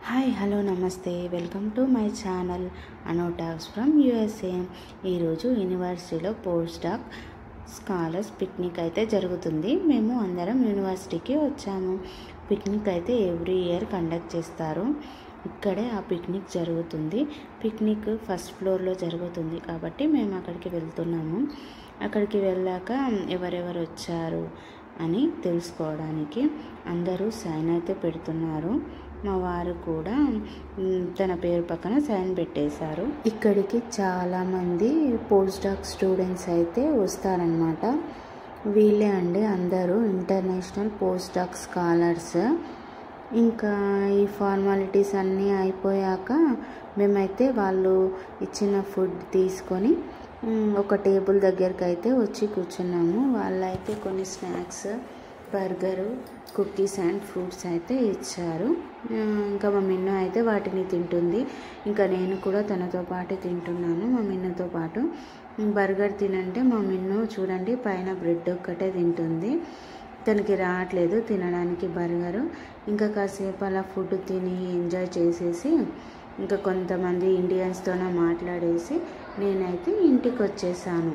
Hi hello నమస్తే welcome to my channel అనోటాక్స్ from USA. ఈరోజు యూనివర్సిటీలో పోస్ట్ డాక్ స్కాలర్స్ పిక్నిక్ అయితే జరుగుతుంది. మేము అందరం యూనివర్సిటీకి వచ్చాము. పిక్నిక్ అయితే ఎవ్రీ ఇయర్ కండక్ట్ చేస్తారు. ఇక్కడే ఆ పిక్నిక్ జరుగుతుంది. పిక్నిక్ ఫస్ట్ ఫ్లోర్లో జరుగుతుంది కాబట్టి మేము అక్కడికి వెళ్తున్నాము. అక్కడికి వెళ్ళాక ఎవరెవరు వచ్చారు అని తెలుసుకోవడానికి అందరూ సైన్ అయితే పెడుతున్నారు. మా వారు కూడా తన పేరు పక్కన సైన్ పెట్టేశారు. ఇక్కడికి చాలామంది పోస్ట్ డాక్ స్టూడెంట్స్ అయితే వస్తారనమాట. వీళ్ళే అండి అందరూ ఇంటర్నేషనల్ పోస్ట్ డాక్ స్కాలర్స్. ఇంకా ఈ ఫార్మాలిటీస్ అన్నీ అయిపోయాక మేమైతే వాళ్ళు ఇచ్చిన ఫుడ్ తీసుకొని ఒక టేబుల్ దగ్గరికి అయితే వచ్చి కూర్చున్నాము. వాళ్ళైతే కొన్ని snacks, burger, cookies and fruits అయితే ఇచ్చారు. ఇంకా మా మిన్ను అయితే వాటిని తింటుంది. ఇంకా నేను కూడా తనతో పాటు తింటున్నాను మా మిన్నుతో పాటు. బర్గర్ తినంటే మా మిన్ను చూడండి పైన బ్రెడ్ ఒక్కటే తింటుంది. తనకి రావట్లేదు తినడానికి బర్గరు. ఇంకా కాసేపు అలా ఫుడ్ తిని ఎంజాయ్ చేసేసి ఇంకా కొంతమంది ఇండియన్స్తోనే మాట్లాడేసి నేనైతే ఇంటికి వచ్చేసాను.